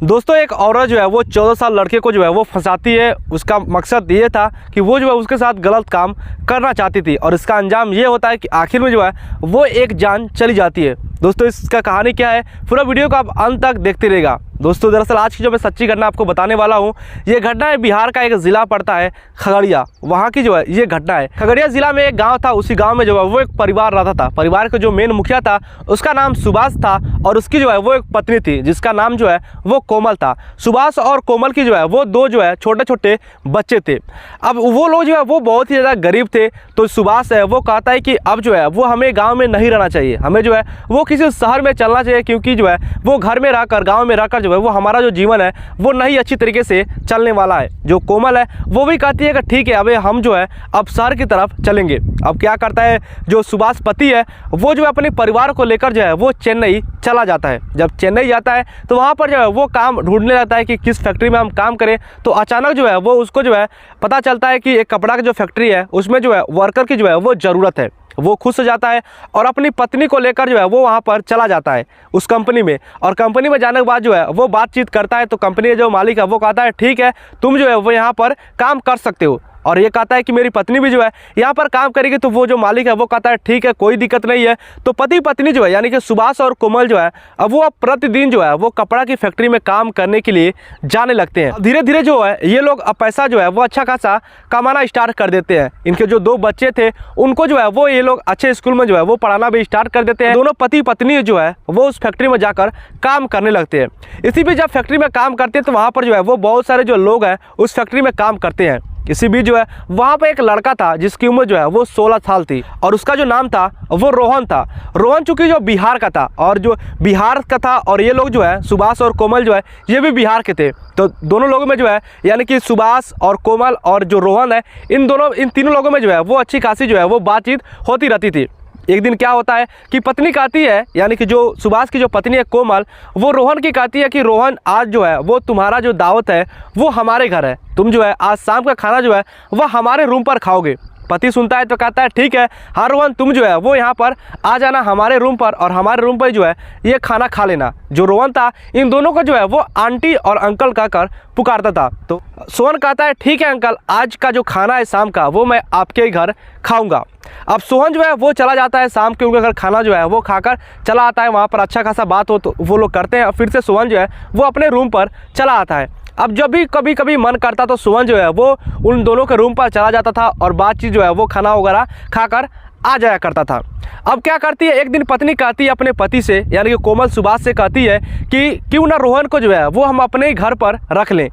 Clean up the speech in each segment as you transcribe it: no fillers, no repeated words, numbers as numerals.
दोस्तों एक औरत जो है वो 14 साल लड़के को जो है वो फंसाती है। उसका मकसद ये था कि वो जो है उसके साथ गलत काम करना चाहती थी और इसका अंजाम ये होता है कि आखिर में जो है वो एक जान चली जाती है। दोस्तों इसका कहानी क्या है, पूरा वीडियो को आप अंत तक देखते रहेगा। दोस्तों दरअसल आज की जो मैं सच्ची घटना आपको बताने वाला हूँ, ये घटना है बिहार का एक ज़िला पड़ता है खगड़िया, वहाँ की जो है ये घटना है। खगड़िया ज़िला में एक गांव था, उसी गांव में जो है वो एक परिवार रहता था। परिवार का जो मेन मुखिया था उसका नाम सुभाष था और उसकी जो है वो एक पत्नी थी जिसका नाम जो है वो कोमल था। सुभाष और कोमल की जो है वो दो जो है छोटे छोटे बच्चे थे। अब वो लोग जो है वो बहुत ही ज़्यादा गरीब थे, तो सुभाष है वो कहता है कि अब जो है वो हमें गाँव में नहीं रहना चाहिए, हमें जो है वो किसी शहर में चलना चाहिए, क्योंकि जो है वो घर में रहकर गाँव में रहकर वो हमारा जो जीवन है वो नहीं अच्छी तरीके से चलने वाला है। जो कोमल है वो भी कहती है कि ठीक है अबे हम जो है अब शहर की तरफ चलेंगे। अब क्या करता है जो सुभाष पति है वो जो है अपने परिवार को लेकर जो है वो चेन्नई चला जाता है। जब चेन्नई जाता है तो वहाँ पर जो है वो काम ढूंढने लगता है कि किस फैक्ट्री में हम काम करें। तो अचानक जो है वो उसको जो है पता चलता है कि एक कपड़ा की जो फैक्ट्री है उसमें जो है वर्कर की जो है वो ज़रूरत है। वो खुश हो जाता है और अपनी पत्नी को लेकर जो है वो वहाँ पर चला जाता है उस कंपनी में। और कंपनी में जाने के बाद जो है वो बातचीत करता है, तो कंपनी का जो मालिक है वो कहता है ठीक है तुम जो है वो यहाँ पर काम कर सकते हो। और ये कहता है कि मेरी पत्नी भी जो है यहाँ पर काम करेगी। तो वो जो मालिक है वो कहता है ठीक है कोई दिक्कत नहीं है। तो पति पत्नी जो है यानी कि सुभाष और कोमल जो है अब वो प्रतिदिन जो है वो कपड़ा की फैक्ट्री में काम करने के लिए जाने लगते हैं। धीरे धीरे जो है ये लोग अब पैसा जो है वो अच्छा खासा कमाना स्टार्ट कर देते हैं। इनके जो दो बच्चे थे उनको जो है वो ये लोग अच्छे स्कूल में जो है वो पढ़ाना भी स्टार्ट कर देते हैं। दोनों पति पत्नी जो है वो उस फैक्ट्री में जाकर काम करने लगते हैं। इसी बीच जब फैक्ट्री में काम करते हैं तो वहाँ पर जो है वो बहुत सारे जो लोग हैं उस फैक्ट्री में काम करते हैं। इसी बीच जो है वहाँ पे एक लड़का था जिसकी उम्र जो है वो 16 साल थी और उसका जो नाम था वो रोहन था। रोहन चूंकि जो बिहार का था और जो बिहार का था और ये लोग जो है सुभाष और कोमल जो है ये भी बिहार के थे। तो दोनों लोगों में जो है यानी कि सुभाष और कोमल और जो रोहन है इन तीनों लोगों में जो है वो अच्छी खासी जो है वो बातचीत होती रहती थी। एक दिन क्या होता है कि पत्नी कहती है यानी कि जो सुभाष की जो पत्नी है कोमल वो रोहन की कहती है कि रोहन आज जो है वो तुम्हारा जो दावत है वो हमारे घर है, तुम जो है आज शाम का खाना जो है वह हमारे रूम पर खाओगे। पति सुनता है तो कहता है ठीक है हाँ रोहन तुम जो है वो यहाँ पर आ जाना हमारे रूम पर और हमारे रूम पर जो है ये खाना खा लेना। जो रोहन था इन दोनों को जो है वो आंटी और अंकल कहकर पुकारता था। तो सोहन कहता है ठीक है अंकल आज का जो खाना है शाम का वो मैं आपके घर खाऊंगा। अब सोहन जो है वो चला जाता है शाम के उनके घर खाना जो है वो खाकर चला आता है। वहाँ पर अच्छा खासा बात हो तो वो लोग करते हैं। फिर से सोहन जो है वो अपने रूम पर चला आता है। अब जब भी कभी कभी मन करता तो सोहन जो है वो उन दोनों के रूम पर चला जाता था और बातचीत जो है वो खाना वगैरह खाकर आ जाया करता था। अब क्या करती है, एक दिन पत्नी कहती है अपने पति से यानी कि कोमल सुभाष से कहती है कि क्यों ना रोहन को जो है वो हम अपने घर पर रख लें,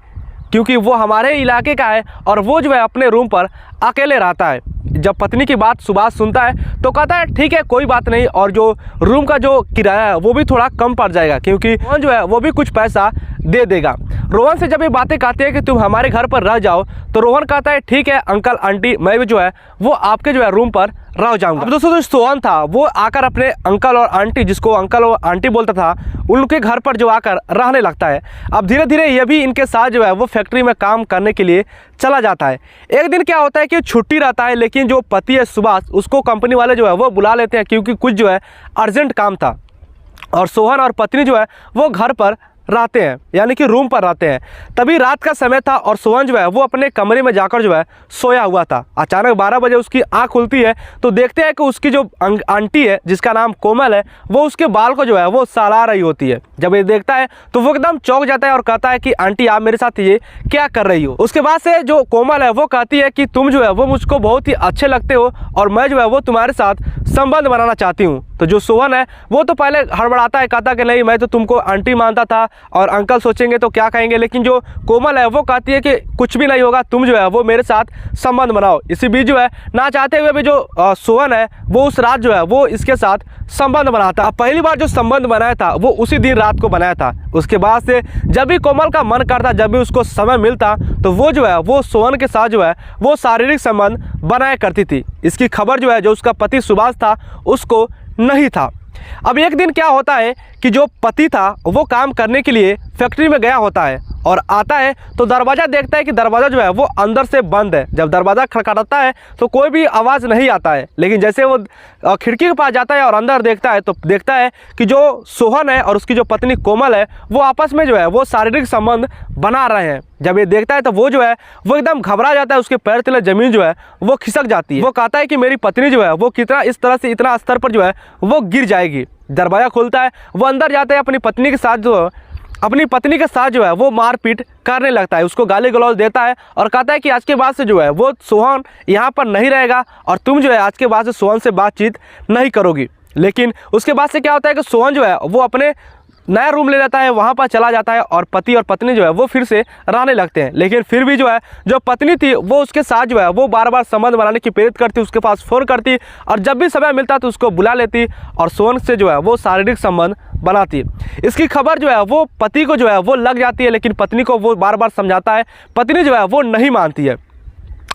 क्योंकि वो हमारे इलाके का है और वो जो है अपने रूम पर अकेले रहता है। जब पत्नी की बात सुभाष सुनता है तो कहता है ठीक है कोई बात नहीं, और जो रूम का जो किराया है वो भी थोड़ा कम पड़ जाएगा क्योंकि रोहन जो है वो भी कुछ पैसा दे देगा। रोहन से जब ये बातें कहते हैं कि तुम हमारे घर पर रह जाओ तो रोहन कहता है ठीक है अंकल आंटी मैं भी जो है वो आपके जो है रूम पर रह जाऊंगा। अब दोस्तों जो सोहन था वो आकर अपने अंकल और आंटी, जिसको अंकल और आंटी बोलता था, उनके घर पर जो आकर रहने लगता है। अब धीरे धीरे ये भी इनके साथ जो है वो फैक्ट्री में काम करने के लिए चला जाता है। एक दिन क्या होता है कि छुट्टी रहता है, लेकिन जो पति है सुभाष उसको कंपनी वाले जो है वो बुला लेते हैं क्योंकि कुछ जो है अर्जेंट काम था और सोहन और पत्नी जो है वो घर पर रहते हैं यानी कि रूम पर रहते हैं। तभी रात का समय था और सोहन जो है वो अपने कमरे में जाकर जो है सोया हुआ था। अचानक 12 बजे उसकी आंख खुलती है तो देखते हैं कि उसकी जो आंटी है जिसका नाम कोमल है वो उसके बाल को जो है वो सहला रही होती है। जब ये देखता है तो वो एकदम चौंक जाता है और कहता है कि आंटी आप मेरे साथ ये क्या कर रही हो। उसके बाद से जो कोमल है वो कहती है कि तुम जो है वो मुझको बहुत ही अच्छे लगते हो और मैं जो है वो तुम्हारे साथ संबंध बनाना चाहती हूँ। तो जो सोहन है वो तो पहले हड़बड़ाता है, कहता कि नहीं मैं तो तुमको आंटी मानता था और अंकल सोचेंगे तो क्या कहेंगे, लेकिन जो कोमल है वो कहती है कि कुछ भी नहीं होगा, तुम जो है वो मेरे साथ संबंध बनाओ। इसी बीच जो है ना चाहते हुए भी जो सोहन है वो उस रात जो है वो इसके साथ संबंध बनाता। अब पहली बार जो संबंध बनाया था वो उसी दिन रात को बनाया था। उसके बाद से जब भी कोमल का मन करता, जब भी उसको समय मिलता तो वो जो है वो सोहन के साथ जो है वो शारीरिक संबंध बनाया करती थी। इसकी खबर जो है जो उसका पति सुभाष था उसको नहीं था। अब एक दिन क्या होता है कि जो पति था वो काम करने के लिए फैक्ट्री में गया होता है और आता है तो दरवाज़ा देखता है कि दरवाज़ा जो है वो अंदर से बंद है। जब दरवाज़ा खटखटाता है तो कोई भी आवाज़ नहीं आता है, लेकिन जैसे वो खिड़की के पास जाता है और अंदर देखता है तो देखता है कि जो सोहन है और उसकी जो पत्नी कोमल है वो आपस में जो है वो शारीरिक संबंध बना रहे हैं। जब ये देखता है तो वो जो है वो एकदम घबरा जाता है, उसके पैर तले ज़मीन जो है वो खिसक जाती है। वो कहता है कि मेरी पत्नी जो है वो कितना इस तरह से इतना स्तर पर जो है वो गिर जाएगी। दरवाज़ा खुलता है, वो अंदर जाता है, अपनी पत्नी के साथ जो है वो मारपीट करने लगता है, उसको गाली गलौज देता है और कहता है कि आज के बाद से जो है वो सोहन यहाँ पर नहीं रहेगा और तुम जो है आज के बाद से सोहन से बातचीत नहीं करोगी। लेकिन उसके बाद से क्या होता है कि सोहन जो है वो अपने नया रूम ले लेता है, वहाँ पर चला जाता है और पति और पत्नी जो है वो फिर से रहने लगते हैं। लेकिन फिर भी जो है जो पत्नी थी वो उसके साथ जो है वो बार बार संबंध बनाने की प्रेरित करती, उसके पास फ़ोन करती और जब भी समय मिलता तो उसको बुला लेती और सोहन से जो है वो शारीरिक संबंध बनाती। इसकी खबर जो है वो पति को जो है वो लग जाती है, लेकिन पत्नी को वो बार बार समझाता है, पत्नी जो है वो नहीं मानती है।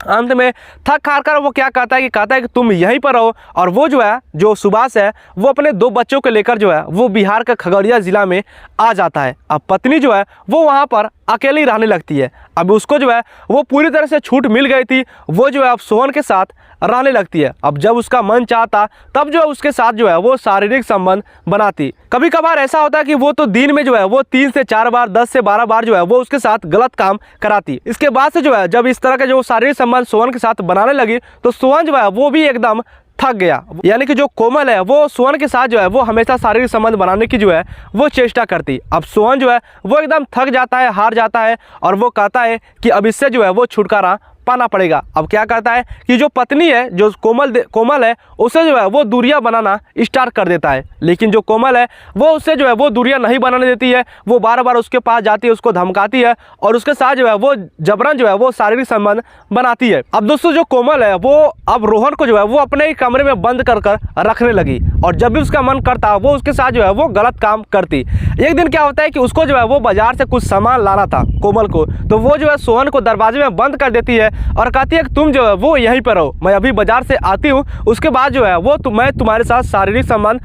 अंत में थक हार कर वो क्या कहता है कि तुम यहीं पर रहो और वो जो है जो सुभाष है वो अपने 2 बच्चों को लेकर जो है वो बिहार का खगड़िया ज़िला में आ जाता है। अब पत्नी जो है वो वहाँ पर अकेली रहने लगती है। अब उसको जो है वो पूरी तरह से छूट मिल गई थी, वो जो है अब सोहन के साथ रहने लगती है। अब जब उसका मन चाहता तब जो है उसके साथ जो है वो शारीरिक संबंध बनाती। कभी कभार ऐसा होता है कि वो तो दिन में जो है वो 3 से 4 बार 10 से 12 बार जो है वो उसके साथ गलत काम कराती। इसके बाद से जो है जब इस तरह का जो शारीरिक संबंध सोहन के साथ बनाने लगी तो सोहन जो है वो भी एकदम थक गया। यानी कि जो कोमल है वो सोहन के साथ जो है वो हमेशा शारीरिक संबंध बनाने की जो है वो चेष्टा करती। अब सोहन जो है वो एकदम थक जाता है, हार जाता है और वो कहता है कि अब इससे जो है वो छुटकारा पाना पड़ेगा। अब क्या करता है कि जो पत्नी है जो कोमल है उसे जो है वो दूरियां बनाना स्टार्ट कर देता है, लेकिन जो कोमल है वो उससे जो है वो दूरियां नहीं बनाने देती है। वो बार बार उसके पास जाती है, उसको धमकाती है और उसके साथ जो है वो जबरन जो है वो शारीरिक संबंध बनाती है। अब दोस्तों जो कोमल है वो अब रोहन को जो है वो अपने ही कमरे में बंद कर रखने लगी और जब भी उसका मन करता वो उसके साथ जो है वो गलत काम करती। एक दिन क्या होता है कि उसको जो है वो बाजार से कुछ सामान लाना था कोमल को, तो वो जो है सोहन को दरवाजे में बंद कर देती है और कहती है कि तुम जो है वो यहीं पर रहो, मैं अभी बाजार से आती हूँ, उसके बाद जो है वो मैं तुम्हारे साथ शारीरिक संबंध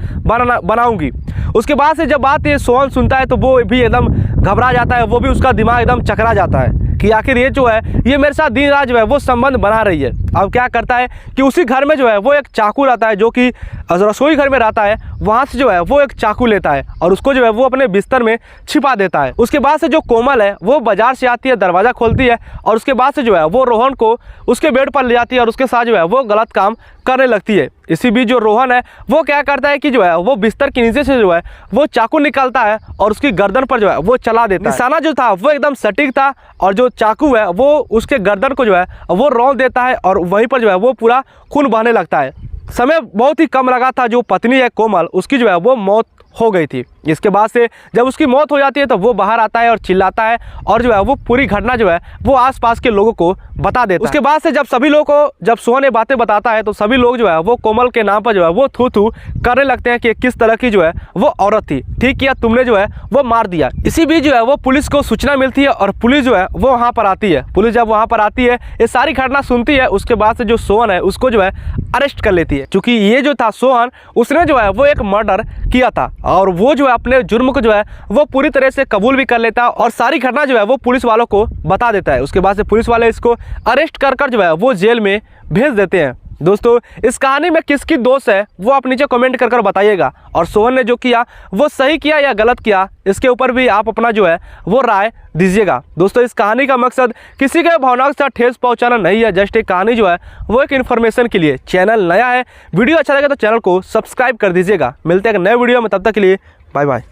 बनाऊंगी। उसके बाद से जब बात ये सोहन सुनता है तो वो भी एकदम घबरा जाता है, वो भी उसका दिमाग एकदम चकरा जाता है कि आखिर ये जो है ये मेरे साथ दिन रात जो है वो संबंध बना रही है। अब क्या करता है कि उसी घर में जो है वो एक चाकू रहता है, जो कि रसोई घर में रहता है, वहाँ से जो है वो एक चाकू लेता है और उसको जो है वो अपने बिस्तर में छिपा देता है। उसके बाद से जो कोमल है वो बाजार से आती है, दरवाज़ा खोलती है और उसके बाद से जो है वो रोहन को उसके बेड पर ले जाती है और उसके साथ जो है वो गलत काम करने लगती है। इसी बीच जो रोहन है वो क्या करता है कि जो है वो बिस्तर के नीचे से जो है वो चाकू निकालता है और उसकी गर्दन पर जो है वो चला देता है। निशाना जो था वो एकदम सटीक था और जो चाकू है वो उसके गर्दन को जो है वो रौंद देता है और वहीं पर जो है वो पूरा खून बहने लगता है। समय बहुत ही कम लगा था, जो पत्नी है कोमल उसकी जो है वो मौत हो गई थी। इसके बाद से जब उसकी मौत हो जाती है तो वो बाहर आता है और चिल्लाता है और जो है वो पूरी घटना जो है वो आसपास के लोगों को बता देता है। उसके बाद से जब सभी लोगों को जब सोहन ये बातें बताता है तो सभी लोग जो है वो कोमल के नाम पर जो है वो थू थू करने लगते हैं कि किस तरह की जो है वो औरत थी, ठीक किया तुमने जो है वो मार दिया। इसी बीच जो है वो पुलिस को सूचना मिलती है और पुलिस जो है वो वहाँ पर आती है। पुलिस जब वहाँ पर आती है ये सारी घटना सुनती है, उसके बाद से जो सोहन है उसको जो है अरेस्ट कर लेती है। क्योंकि ये जो था सोहन उसने जो है वो एक मर्डर किया था और वो जो है अपने जुर्म को जो है वो पूरी तरह से कबूल भी कर लेता है और सारी घटना जो है वो पुलिस वालों को बता देता है। उसके बाद से पुलिस वाले इसको अरेस्ट कर जो है वो जेल में भेज देते हैं। दोस्तों इस कहानी में किसकी दोष है वो आप नीचे कमेंट कर बताइएगा और सोहन ने जो किया वो सही किया या गलत किया इसके ऊपर भी आप अपना जो है वो राय दीजिएगा। दोस्तों इस कहानी का मकसद किसी के भावनाओं के साथ ठेस पहुंचाना नहीं है, जस्ट एक कहानी जो है वो एक इन्फॉर्मेशन के लिए। चैनल नया है, वीडियो अच्छा लगे तो चैनल को सब्सक्राइब कर दीजिएगा। मिलते हैं एक नए वीडियो में, तब तक के लिए बाय बाय।